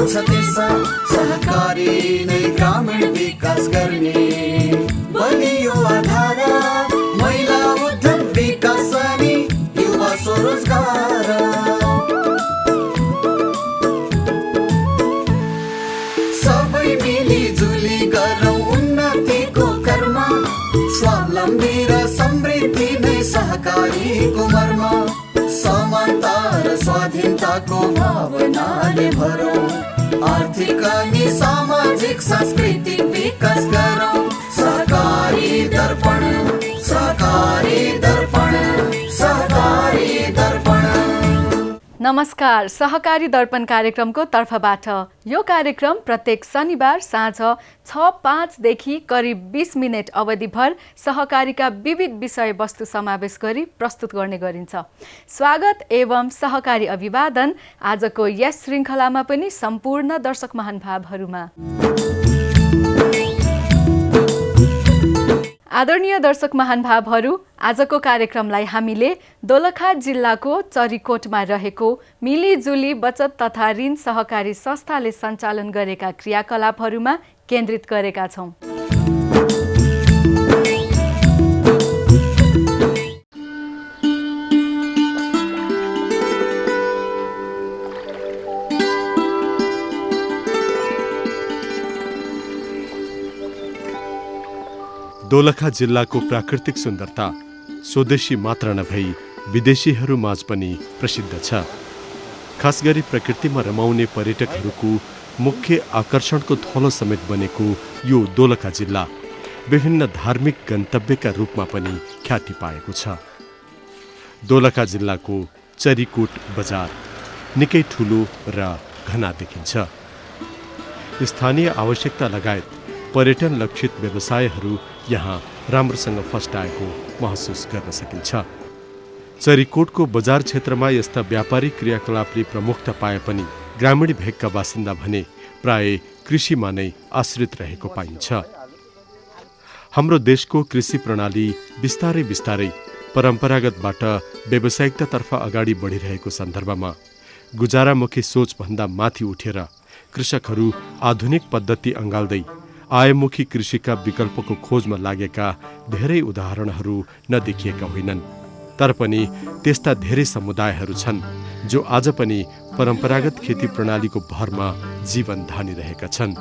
छ त्यसमा सहकारी नै ग्रामीण विकास गर्ने बलियो आधार महिला उद्यम विकास अनि युवा स्वरोजगार सबै मिलिजुली गरौँ उन्नतिको कर्म स्वावलम्बी र समृद्धि नै सहकारीको मर्म समानता र स्वाधीनताको भावनाले भरौँ आर्थिक अनि सामाजिक सांस्कृतिक विकास गरौँ सहकारी दर्पण सहकारी दर्पण सहकारी दर्पण। नमस्कार, सहकारी दर्पण कार्यक्रमको तर्फबाट यो कार्यक्रम प्रत्येक शनिबार साँझ 6:05 देखि करिब 20 मिनेट अवधिभर सहकारीका विविध विषयवस्तु समावेश गरी प्रस्तुत गर्ने गरिन्छ। स्वागत एवं सहकारी अभिवादन आजको यस श्रृङ्खलामा पनि सम्पूर्ण दर्शक महानुभावहरूमा। आदरणीय दर्शक महानुभावहरू, आजको कार्यक्रमलाई हामीले दोलखा जिल्लाको चरीकोटमा रहेको मिलिजुली बचत तथा ऋण सहकारी संस्थाले सञ्चालन गरेका क्रियाकलापहरूमा केन्द्रित गरेका छौँ। दोलखा जिल्लाको प्राकृतिक सुन्दरता स्वदेशी मात्र नभई विदेशीहरू माझ पनि प्रसिद्ध छ। खास गरी प्रकृतिमा रमाउने पर्यटकहरूको मुख्य आकर्षणको थलो समेत बनेको यो दोलखा जिल्ला विभिन्न धार्मिक गन्तव्यका रूपमा पनि ख्याति पाएको छ। दोलखा जिल्लाको चरीकोट बजार निकै ठुलो र घना देखिन्छ। स्थानीय आवश्यकता लगायत पर्यटन लक्षित व्यवसायहरू यहाँ राम्रोसँग फस्टाएको महसुस गर्न सकिन्छ। चरीकोटको बजार क्षेत्रमा यस्ता व्यापारिक क्रियाकलापले प्रमुखता पाए पनि ग्रामीण भेगका बासिन्दा भने प्राय कृषिमा नै आश्रित रहेको पाइन्छ। हाम्रो देशको कृषि प्रणाली बिस्तारै बिस्तारै परम्परागतबाट व्यावसायिकतातर्फ अगाडि बढिरहेको सन्दर्भमा गुजारामुखी सोचभन्दा माथि उठेर कृषकहरू आधुनिक पद्धति अँगाल्दै आयमुखी कृषिका विकल्पको खोजमा लागेका धेरै उदाहरणहरू नदेखिएका होइनन्। तर पनि त्यस्ता धेरै समुदायहरू छन् जो आज पनि परम्परागत खेती प्रणालीको भरमा जीवन धानिरहेका छन्,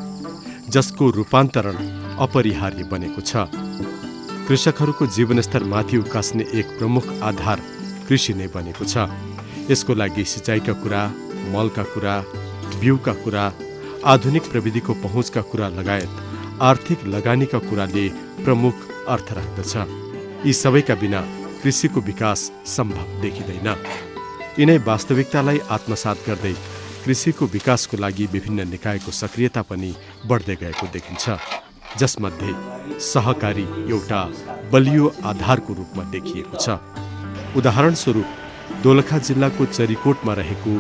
जसको रूपान्तरण अपरिहार्य बनेको छ। कृषकहरूको जीवनस्तर माथि उकास्ने एक प्रमुख आधार कृषि नै बनेको छ। यसको लागि सिँचाइका कुरा, मलका कुरा, बिउका कुरा, आधुनिक प्रविधिको पहुँचका कुरा लगायत आर्थिक लगानीका कुराले प्रमुख अर्थ राख्दछ। यी सबैका बिना कृषिको विकास सम्भव देखिँदैन। यिनै वास्तविकतालाई आत्मसात गर्दै कृषिको विकासको लागि विभिन्न निकायको सक्रियता पनि बढ्दै गएको देखिन्छ, जसमध्ये सहकारी एउटा बलियो आधारको रूपमा देखिएको छ। उदाहरणस्वरूप दोलखा जिल्लाको चरीकोटमा रहेको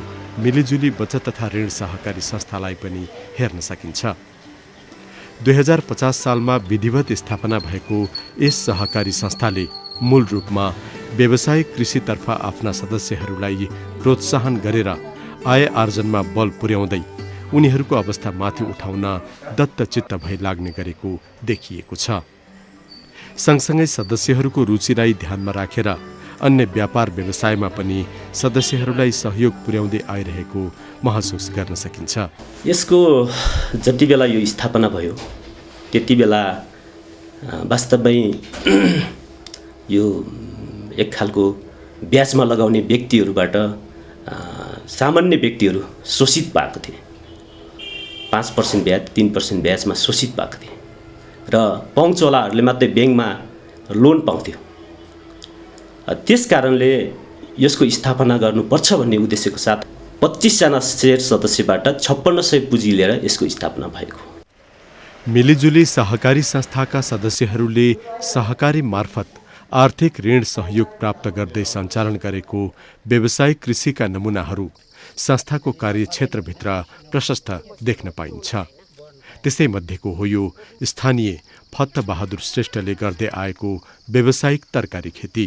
मिलिजुली बचत तथा ऋण सहकारी संस्थालाई पनि हेर्न सकिन्छ। 2050 सालमा विधिवत स्थापना भएको यस सहकारी संस्थाले मूल रूपमा व्यावसायिक कृषितर्फ आफ्ना सदस्यहरूलाई प्रोत्साहन गरेर आय आर्जनमा बल पुर्याउँदै उनीहरूको अवस्था माथि उठाउन दत्तचित्त भई लाग्ने गरेको देखिएको छ। सँगसँगै सदस्यहरूको रुचिलाई ध्यानमा राखेर अन्य व्यापार व्यवसायमा पनि सदस्यहरूलाई सहयोग पुर्याउँदै आइरहेको महसुस गर्न सकिन्छ। यसको जति बेला यो स्थापना भयो त्यति बेला वास्तवमै यो एक खालको ब्याजमा लगाउने व्यक्तिहरूबाट सामान्य व्यक्तिहरू शोषित भएको थिए। 5% ब्याज 3% ब्याजमा शोषित भएको थिए र पहुँचवालाहरूले मात्रै ब्याङ्कमा लोन पाउँथ्यो। त्यस कारणले यसको स्थापना गर्नुपर्छ भन्ने उद्देश्यको साथ 25 जना शेयर सदस्यबाट 5600 पुँजी लिएर यसको स्थापना भएको। मिलिजुली सहकारी संस्थाका सदस्यहरूले सहकारी मार्फत आर्थिक ऋण सहयोग प्राप्त गर्दै सञ्चालन गरेको व्यावसायिक कृषिका नमुनाहरू संस्थाको कार्यक्षेत्रभित्र प्रशस्त देख्न पाइन्छ। त्यसै मध्येको हो यो स्थानीय फत्त बहादुर श्रेष्ठले गर्दै आएको व्यावसायिक तरकारी खेती।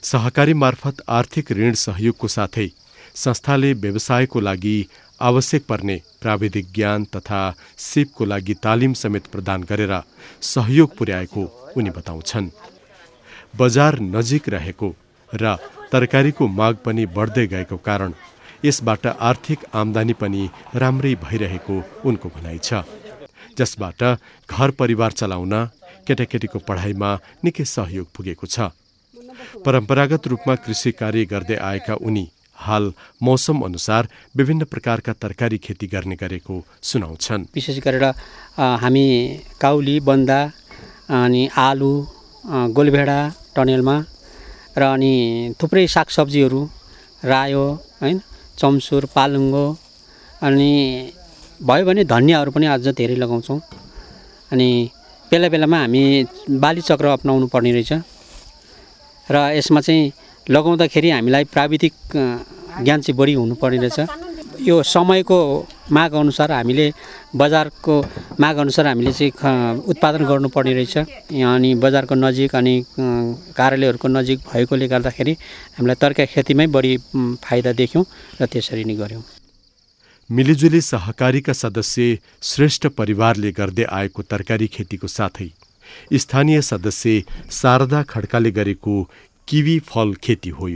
सहकारी मार्फत आर्थिक ऋण सहयोगको साथै संस्थाले व्यवसायको लागि आवश्यक पर्ने प्राविधिक ज्ञान तथा सिपको लागि तालिम समेत प्रदान गरेर सहयोग पुर्याएको उनी बताउँछन्। बजार नजिक रहेको र तरकारीको माग पनि बढ्दै गएको कारण यसबाट आर्थिक आम्दानी पनि राम्रै भइरहेको उनको भनाइ छ, जसबाट घर परिवार चलाउन केटाकेटीको पढाइमा निकै सहयोग पुगेको छ। परम्परागत रूपमा कृषि कार्य गर्दै आएका उनी हाल मौसम अनुसार विभिन्न प्रकारका तरकारी खेती गर्ने गरेको सुनाउँछन्। विशेष गरेर हामी काउली, बन्दा अनि आलु, गोलभेडा टनेलमा र अनि थुप्रै सागसब्जीहरू, रायो हैन, चम्सुर, पालुङ्गो अनि भयो भने धनियाँहरू पनि अझ धेरै लगाउँछौँ। अनि बेला बेलामा हामी बाली चक्र अपनाउनु पर्ने रहेछ र यसमा चाहिँ लगाउँदाखेरि हामीलाई प्राविधिक ज्ञान चाहिँ बढी हुनुपर्ने रहेछ। यो समयको माग अनुसार हामीले बजारको माग अनुसार हामीले चाहिँ उत्पादन गर्नुपर्ने रहेछ। अनि बजारको नजिक अनि कार्यालयहरूको नजिक भएकोले गर्दाखेरि हामीलाई तरकारी खेतीमै बढी फाइदा देख्यौँ र त्यसरी नै गऱ्यौँ। मिलिजुली सहकारीका सदस्य श्रेष्ठ परिवारले गर्दै आएको तरकारी खेतीको साथै स्थानीय सदस्य शारदा खड्काले गरेको किवी फल खेती हो।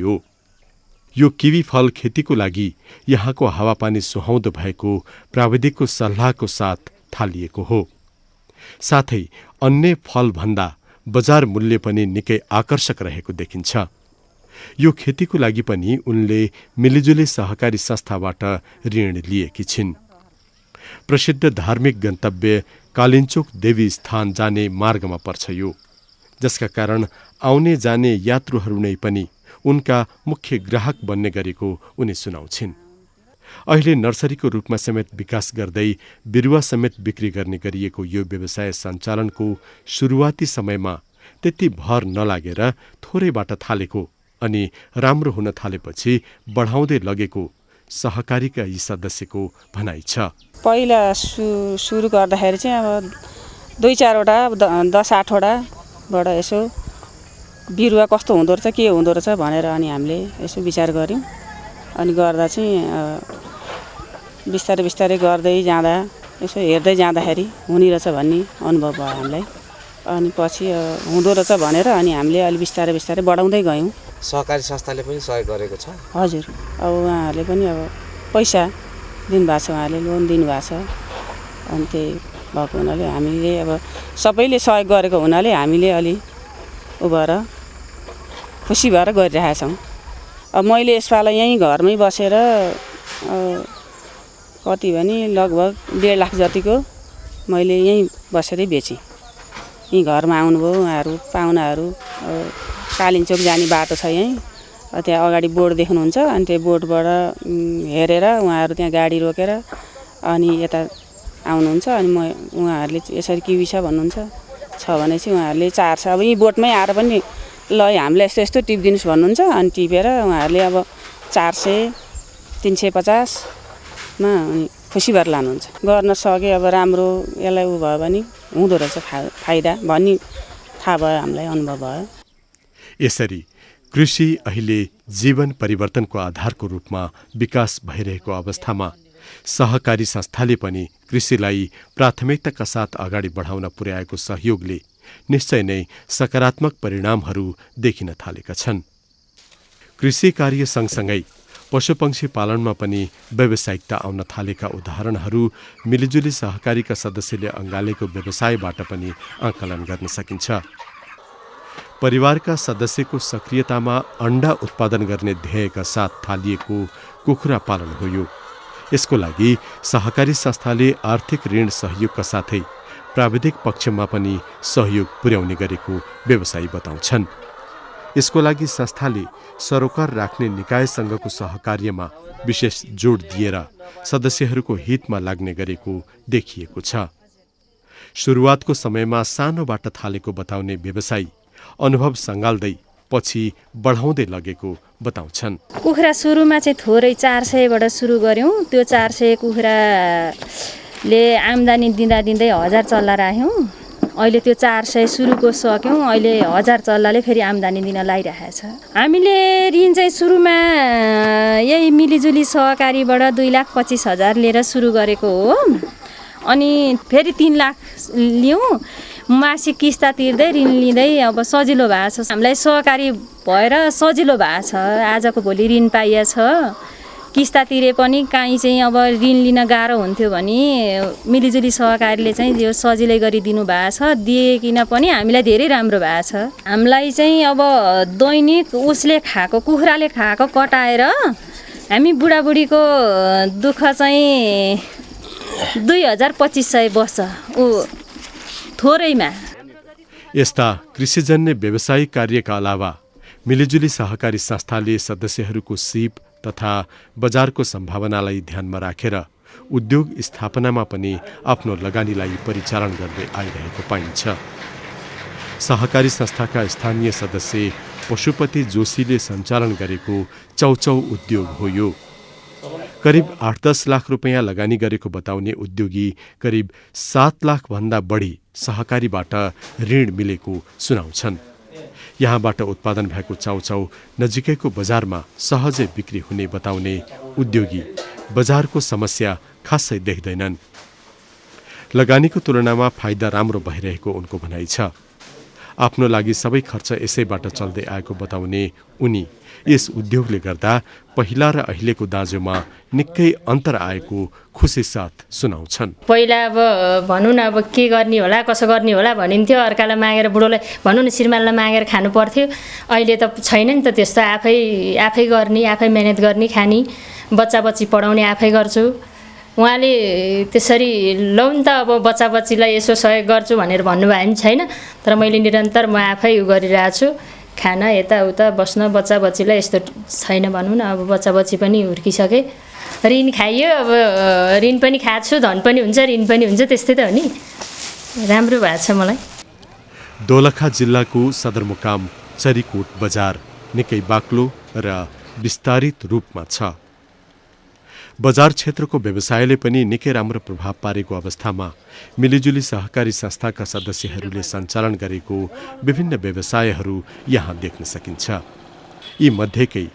यो किवी फल खेतीको लागि यहाँको हावापानी सुहाउँदो भएको प्राविधिकको सल्लाहको साथ थालिएको हो। साथै अन्य फलभन्दा बजार मूल्य पनि निकै आकर्षक रहेको देखिन्छ। यो खेतीको लागि पनि उनले मिलिजुली सहकारी संस्थाबाट ऋण लिएकी छिन्। प्रसिद्ध धार्मिक गन्तव्य कालिन्चोक देवी स्थान जाने मार्गमा पर्छ यो, जसका कारण आउने जाने यात्रुहरू नै पनि उनका मुख्य ग्राहक बन्ने गरेको उनी सुनाउँछिन्। अहिले नर्सरीको रूपमा समेत विकास गर्दै बिरुवा समेत बिक्री गर्ने गरिएको यो व्यवसाय सञ्चालनको सुरुवाती समयमा त्यति भर नलागेर थोरैबाट थालेको अनि राम्रो हुन थालेपछि बढाउँदै लगेको सहकारीका यी सदस्यको भनाइ छ। पहिला सुरु गर्दाखेरि चाहिँ अब 2-4वटा 10-8वटाबाट यसो बिरुवा कस्तो हुँदो रहेछ के हुँदो रहेछ भनेर अनि हामीले यसो विचार गऱ्यौँ। अनि गर्दा चाहिँ बिस्तारै बिस्तारै गर्दै जाँदा यसो हेर्दै जाँदाखेरि हुने रहेछ भन्ने अनुभव भयो हामीलाई। अनि पछि हुँदो रहेछ भनेर अनि हामीले अलि बिस्तारै बिस्तारै बढाउँदै गयौँ। सहकारी संस्थाले पनि सहयोग गरेको छ। हजुर, अब उहाँहरूले पनि अब पैसा दिनुभएको छ, उहाँहरूले लोन दिनुभएको छ। अनि त्यही भएको हुनाले हामीले अब सबैले सहयोग गरेको हुनाले हामीले अलि उ भएर खुसी भएर गरिरहेका छौँ। अब मैले यसपालि यहीँ घरमै बसेर कति भने लगभग 1.5 लाख जतिको मैले यहीँ बसेरै बेचेँ। यहीँ घरमा आउनुभयो उहाँहरू, पाहुनाहरू। कालिन्चोक जाने बाटो छ यहीँ, त्यहाँ अगाडि बोर्ड देख्नुहुन्छ। अनि त्यो बोर्डबाट हेरेर उहाँहरू त्यहाँ गाडी रोकेर अनि यता आउनुहुन्छ। अनि उहाँहरूले यसरी किवी छ भन्नुहुन्छ, छ भने चाहिँ उहाँहरूले चार्छ। अब यहीँ बोटमै आएर पनि ल हामीलाई यस्तो यस्तो टिप दिनुहोस् भन्नुहुन्छ। अनि टिपेर उहाँहरूले अब 400-350मा अनि खुसी भएर लानुहुन्छ। गर्न सके अब राम्रो यसलाई उ भयो भने हुँदो रहेछ फाइदा भन्ने थाहा भयो, हामीलाई अनुभव भयो। यसरी कृषि अहिले जीवन परिवर्तनको आधारको रूपमा विकास भइरहेको अवस्थामा सहकारी संस्थाले पनि कृषिलाई प्राथमिकताका साथ अगाडि बढाउन पुर्याएको सहयोगले निश्चय नै सकारात्मक परिणामहरू देखिन थालेका छन्। कृषि कार्य सँगसँगै पशुपक्षी पालनमा पनि व्यावसायिकता आउन थालेका उदाहरणहरू मिलिजुली सहकारीका सदस्यले अँगालेको व्यवसायबाट पनि आकलन गर्न सकिन्छ। परिवारका सदस्यको सक्रियतामा अण्डा उत्पादन गर्ने ध्येयका साथ थालिएको कुखुरा पालन हो यो। यसको लागि सहकारी संस्थाले आर्थिक ऋण सहयोगका साथै प्राविधिक पक्षमा पनि सहयोग पुर्याउने गरेको व्यवसायी बताउँछन्। यसको लागि संस्थाले सरोकार राख्ने निकायसँगको सहकार्यमा विशेष जोड दिएर सदस्यहरूको हितमा लाग्ने गरेको देखिएको छ। सुरुवातको समयमा सानोबाट थालेको बताउने व्यवसायी अनुभव सँगाल्दै पछि बढाउँदै लगेको बताउँछन्। कुखुरा सुरुमा चाहिँ थोरै 400बाट सुरु गऱ्यौँ। त्यो 400 कुखुराले आम्दानी दिँदा दिँदै 1000 चल्ला राख्यौँ। अहिले त्यो 400 सुरुको सक्यौँ, अहिले 1000 चल्लाले फेरि आम्दानी दिन लागिरहेको छ। हामीले ऋण चाहिँ सुरुमा यही मिलिजुली सहकारीबाट 2,25,000 लिएर सुरु गरेको हो। अनि फेरि 3 लाख लियौँ, मासिक किस्ता तिर्दै ऋण लिँदै अब सजिलो भएको छ। हामीलाई सहकारी भएर सजिलो भएको छ। आजको भोलि ऋण पाइएछ, किस्ता तिरे पनि काहीँ चाहिँ अब ऋण लिन गाह्रो हुन्थ्यो भने मिलिजुली सहकारीले चाहिँ यो सजिलै गरिदिनु भएको छ। दिएकिन पनि हामीलाई धेरै राम्रो भएको छ। हामीलाई चाहिँ अब दैनिक उसले खाएको, कुखुराले खाएको कटाएर हामी बुढाबुढीको दुःख चाहिँ 2,2500 बस्छ ऊ थोरैमा। यस्ता कृषिजन्य व्यावसायिक कार्यका अलावा मिलिजुली सहकारी संस्थाले सदस्यहरूको सिप तथा बजारको सम्भावनालाई ध्यानमा राखेर उद्योग स्थापनामा पनि आफ्नो लगानीलाई परिचालन गर्दै आइरहेको पाइन्छ। सहकारी संस्थाका स्थानीय सदस्य पशुपति जोशीले सञ्चालन गरेको चौचौ उद्योग हो यो। करिब 8-10 लाख रुपियाँ लगानी गरेको बताउने उद्योगी करिब 7 लाख भन्दा बढी सहकारीबाट ऋण मिलेको सुनाउँछन्। यहाँबाट उत्पादन भएको चाउचाउ नजिकैको बजारमा सहजै बिक्री हुने बताउने उद्योगी बजारको समस्या खासै देख्दैनन्। लगानीको तुलनामा फाइदा राम्रो भइरहेको उनको भनाइ छ। आफ्नो लागि सबै खर्च यसैबाट चल्दै आएको बताउने उनी यस उद्योगले गर्दा पहिला र अहिलेको दाँजोमा निकै अन्तर आएको खुसी साथ सुनाउँछन्। पहिला अब भनौँ न अब के गर्ने होला, कसो गर्ने होला भनिन्थ्यो। अर्कालाई मागेर बुढोलाई भनौँ न श्रीमानलाई मागेर खानु पर्थ्यो। अहिले त छैन नि त त्यस्तो। आफै गर्ने, आफै मेहनत गर्ने, खाने, बच्चा बच्ची पढाउने आफै गर्छु। उहाँले त्यसरी लौ नि त अब बच्चा बच्चीलाई यसो सहयोग गर्छु भनेर भन्नुभयो नि छैन। तर मैले निरन्तर म आफै गरिरहेको छु। खाना यताउता बस्न बच्चा बच्चीलाई यस्तो छैन भनौँ न। अब बच्चा बच्ची पनि हुर्किसके, ऋण खाइयो, अब ऋण पनि खाछु, धन पनि हुन्छ, ऋण पनि हुन्छ, त्यस्तै त हो नि। राम्रो भएको छ मलाई। दोलखा जिल्लाको सदरमुकाम चरीकोट बजार निकै बाक्लो र विस्तारित रूपमा छ। बजार क्षेत्रको व्यवसायले पनि निकै राम्रो प्रभाव पारेको अवस्थामा मिलिजुली सहकारी संस्थाका सदस्यहरूले सञ्चालन गरेको विभिन्न व्यवसायहरू यहाँ देख्न सकिन्छ। यी मध्येकै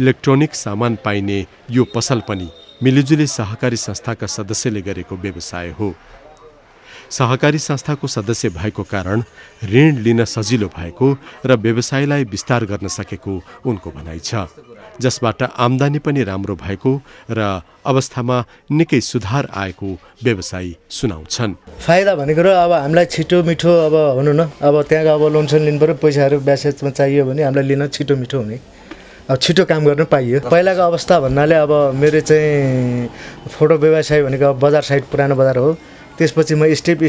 इलेक्ट्रोनिक सामान पाइने यो पसल पनि मिलिजुली सहकारी संस्थाका सदस्यले गरेको व्यवसाय हो। सहकारी संस्थाको सदस्य भएको कारण ऋण लिन सजिलो भएको र व्यवसायलाई विस्तार गर्न सकेको उनको भनाइ छ, जसबाट आम्दानी पनि राम्रो भएको र अवस्थामा निकै सुधार आएको व्यवसायी सुनाउँछन्। फाइदा भनेको र अब हामीलाई छिटो मिठो अब भनौँ न, अब त्यहाँको अब लोनसन लिनु पऱ्यो, पैसाहरू ब्यासेजमा चाहियो भने हामीलाई लिन छिटो मिठो हुने, अब छिटो काम गर्न पाइयो। पहिलाको अवस्था भन्नाले अब मेरो चाहिँ फोटो व्यवसाय भनेको अब बजार साइड पुरानो बजार हो। त्यसपछि म स्टेप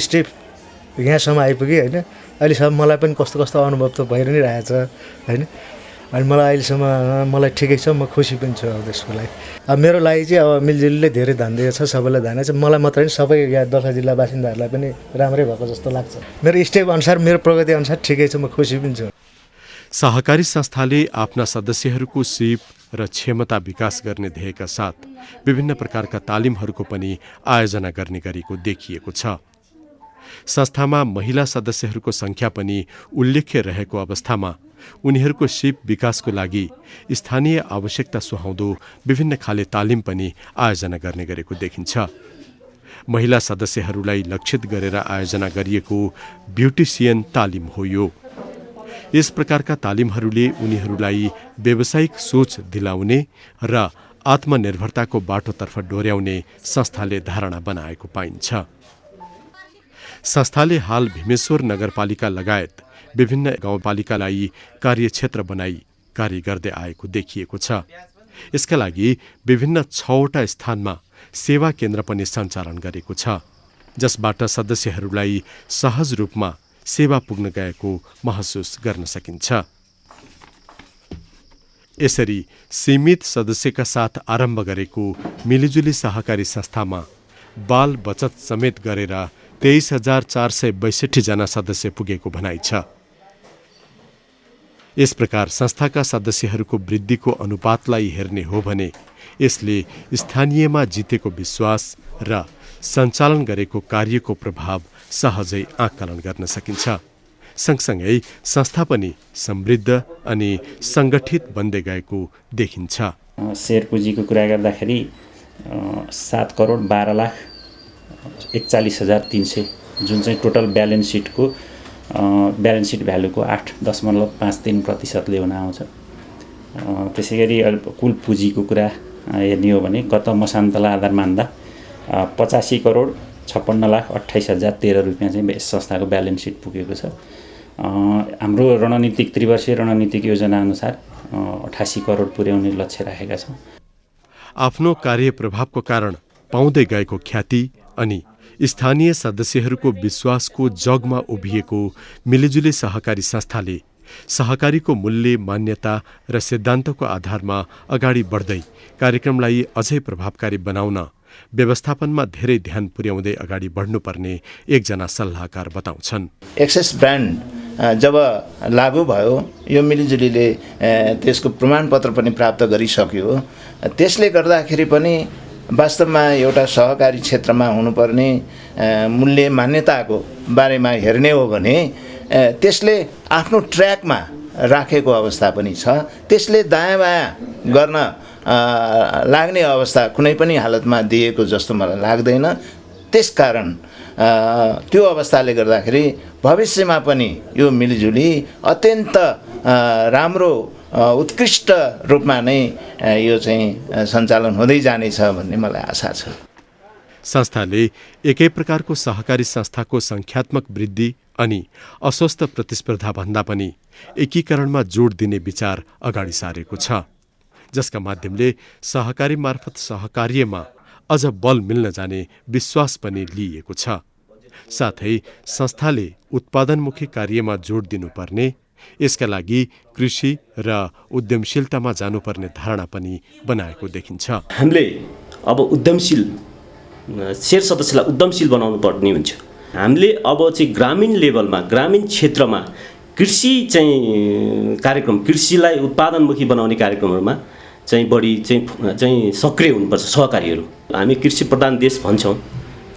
यहाँसम्म आइपुगेँ होइन। अहिलेसम्म मलाई पनि कस्तो कस्तो अनुभव त भएर नै रहेछ होइन। अनि मलाई अहिलेसम्म मलाई ठिकै छ, म खुसी पनि छु अब त्यसको लागि। अब मेरो लागि चाहिँ अब मिलजुलीले धेरै ध्यान दिएको छ, सबैलाई ध्यान छ। मलाई मात्रै होइन, सबै यहाँ दोलखा जिल्ला बासिन्दाहरूलाई पनि राम्रै भएको जस्तो लाग्छ। मेरो स्टेप अनुसार, मेरो प्रगति अनुसार ठिकै छ, म खुसी पनि छु। सहकारी संस्थाले आफ्ना सदस्यहरूको सिप र क्षमता विकास गर्ने ध्येयका साथ विभिन्न प्रकारका तालिमहरूको पनि आयोजना गर्ने गरेको देखिएको छ। संस्थामा महिला सदस्यहरूको संख्या पनि उल्लेख्य रहेको अवस्थामा उनीहरूको सिप विकासको लागि स्थानीय आवश्यकता सुहाउँदो विभिन्न खाले तालिम पनि आयोजना गर्ने गरेको देखिन्छ। महिला सदस्यहरूलाई लक्षित गरेर आयोजना गरिएको ब्युटिसियन तालिम हो यो। यस प्रकारका तालिमहरूले उनीहरूलाई व्यावसायिक सोच दिलाउने र आत्मनिर्भरताको बाटोतर्फ डोर्याउने संस्थाले धारणा बनाएको पाइन्छ। संस्थाले हाल भीमेश्वर नगरपालिका लगायत विभिन्न गाउँपालिकालाई कार्यक्षेत्र बनाई कार्य गर्दै आएको देखिएको छ। यसका लागि विभिन्न 6वटा स्थानमा सेवा केन्द्र पनि सञ्चालन गरेको छ, जसबाट सदस्यहरूलाई सहज रूपमा सेवा पुग्न गएको महसुस गर्न सकिन्छ। यसरी सीमित सदस्यका साथ आरम्भ गरेको मिलिजुली सहकारी संस्थामा बाल बचत समेत गरेर 23,462 जना सदस्य पुगेको भनाइ छ। यस प्रकार संस्थाका सदस्यहरूको वृद्धिको अनुपातलाई हेर्ने हो भने यसले स्थानीयमा जितेको विश्वास र सञ्चालन गरेको कार्यको प्रभाव सहजै आकलन गर्न सकिन्छ। सँगसँगै संस्था पनि समृद्ध अनि सङ्गठित बन्दै गएको देखिन्छ। सेयर पुँजीको कुरा गर्दाखेरि 7,12,41,300 जुन चाहिँ टोटल ब्यालेन्स सिट भ्यालुको 8.53% हुन आउँछ। त्यसै गरी कुल पुँजीको कुरा हेर्ने हो भने गत मसान्तला आधार मान्दा 85,56,28,013 रुपियाँ चाहिँ यस संस्थाको ब्यालेन्स सिट पुगेको छ। हाम्रो रणनीतिक त्रिवर्षीय रणनीतिक योजना अनुसार 88 करोड पुर्याउने लक्ष्य राखेका छौँ। आफ्नो कार्य प्रभावको कारण पाउँदै गएको ख्याति अनि स्थानीय सदस्यहरूको विश्वासको जगमा उभिएको मिलिजुली सहकारी संस्थाले सहकारीको मूल्य, मान्यता र सिद्धान्तको आधारमा अगाडि बढ्दै कार्यक्रमलाई अझै प्रभावकारी बनाउन व्यवस्थापनमा धेरै ध्यान पुर्याउँदै अगाडि बढ्नुपर्ने एकजना सल्लाहकार बताउँछन्। एक्सेस ब्रान्ड जब लागू भयो, यो मिलिजुलीले त्यसको प्रमाणपत्र पनि प्राप्त गरिसक्यो। त्यसले गर्दाखेरि पनि वास्तवमा एउटा सहकारी क्षेत्रमा हुनुपर्ने मूल्य मान्यताको बारेमा हेर्ने हो भने त्यसले आफ्नो ट्र्याकमा राखेको अवस्था पनि छ। त्यसले दायाँ बायाँ गर्न लाग्ने अवस्था कुनै पनि हालतमा दिएको जस्तो मलाई लाग्दैन। त्यसकारण त्यो अवस्थाले गर्दाखेरि भविष्यमा पनि यो मिलिजुली अत्यन्त राम्रो उत्कृष्ट रूपमा नै यो चाहिँ सञ्चालन हुँदै जानेछ भन्ने मलाई आशा छ। संस्थाले एकै प्रकारको सहकारी संस्थाको संख्यात्मक वृद्धि अनि अस्वस्थ प्रतिस्पर्धा भन्दा पनि एकीकरणमा जोड दिने विचार अगाडि सारेको छ, जसका माध्यमले सहकारी मार्फत सहकार्यमा अझ बल मिल्न जाने विश्वास पनि लिइएको छ। साथै संस्थाले उत्पादनमुखी कार्यमा जोड दिनुपर्ने, यसका लागि कृषि र उद्यमशीलतामा जानुपर्ने धारणा पनि बनाएको देखिन्छ। हामीले अब उद्यमशील शेर सदस्यलाई उद्यमशील बनाउनु पर्ने हुन्छ। हामीले अब चाहिँ ग्रामीण लेभलमा, ग्रामीण क्षेत्रमा कृषि चाहिँ कार्यक्रम, कृषिलाई उत्पादनमुखी बनाउने कार्यक्रमहरूमा चाहिँ बढी चाहिँ सक्रिय हुनुपर्छ सहकारीहरू। हामी कृषि प्रधान देश भन्छौँ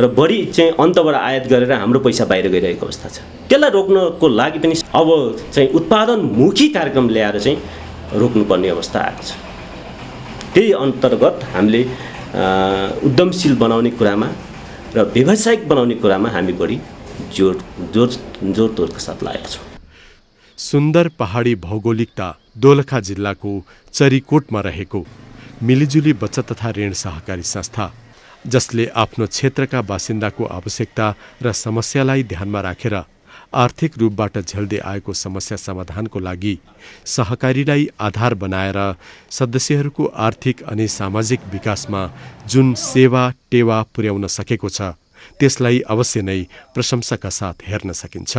र बढी चाहिँ अन्तबाट आयात गरेर हाम्रो पैसा बाहिर गइरहेको अवस्था छ। त्यसलाई रोक्नको लागि पनि अब चाहिँ उत्पादनमुखी कार्यक्रम ल्याएर चाहिँ रोक्नुपर्ने अवस्था आएको छ। त्यही अन्तर्गत हामीले उद्यमशील बनाउने कुरामा र व्यावसायिक बनाउने कुरामा हामी बढी जोडतोडका साथ लागेका छौँ। सुन्दर पहाडी भौगोलिकता दोलखा जिल्लाको चरीकोटमा रहेको मिलिजुली बचत तथा ऋण सहकारी संस्था, जसले आफ्नो क्षेत्रका बासिन्दाको आवश्यकता र समस्यालाई ध्यानमा राखेर आर्थिक रूपबाट झेल्दै आएको समस्या समाधानको लागि सहकारीलाई आधार बनाएर सदस्यहरूको आर्थिक अनि सामाजिक विकासमा जुन सेवा टेवा पुर्याउन सकेको छ, त्यसलाई अवश्य नै प्रशंसाका साथ हेर्न सकिन्छ।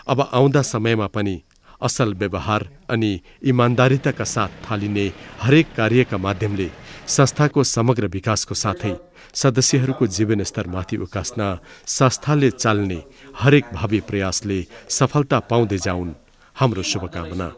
अब आउँदा समयमा पनि असल व्यवहार अनि इमान्दारिताका साथ थालिने हरेक कार्यका माध्यमले संस्थाको समग्र विकासको साथै सदस्यहरूको जीवनस्तरमाथि उकास्न संस्थाले चाल्ने हरेक भावी प्रयासले सफलता पाउँदै जाउन्, हाम्रो शुभकामना।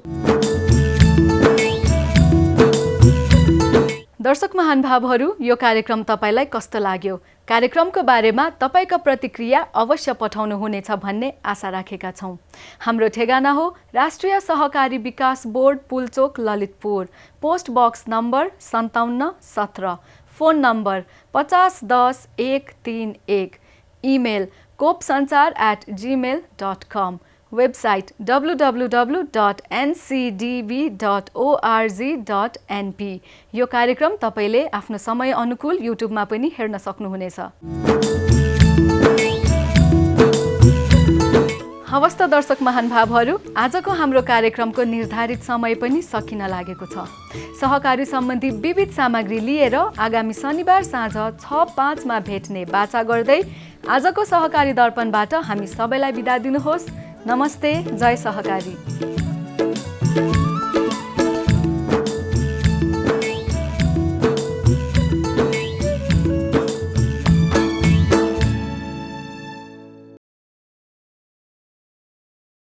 दर्शक महानुभावहरू, यो कार्यक्रम तपाईलाई कस्तो लाग्यो? कार्यक्रमको बारेमा तपाईको प्रतिक्रिया अवश्य पठाउनु हुनेछ भन्ने आशा राखेका छौं। हाम्रो ठेगाना हो Rashtriya Sahakari Vikas board, Pulchowk, Lalitpur, post box number 5717, phone number 5010-131, email kopsanchar@gmail.com, website www.ncdv.org.np। यो कार्यक्रम तपाईले आफ्नो समय अनुकूल युट्युबमा पनि हेर्न सक्नुहुनेछ। हवस् त दर्शक महानुभावहरू, आजको हाम्रो कार्यक्रमको निर्धारित समय पनि सकिन लागेको छ। सहकारी सम्बन्धी विविध सामग्री लिएर आगामी शनिबार साँझ 6:05 मा भेट्ने बाचा गर्दै आजको सहकारी दर्पणबाट हामी सबैलाई बिदा दिनुहोस्। नमस्ते, जय सहकारी।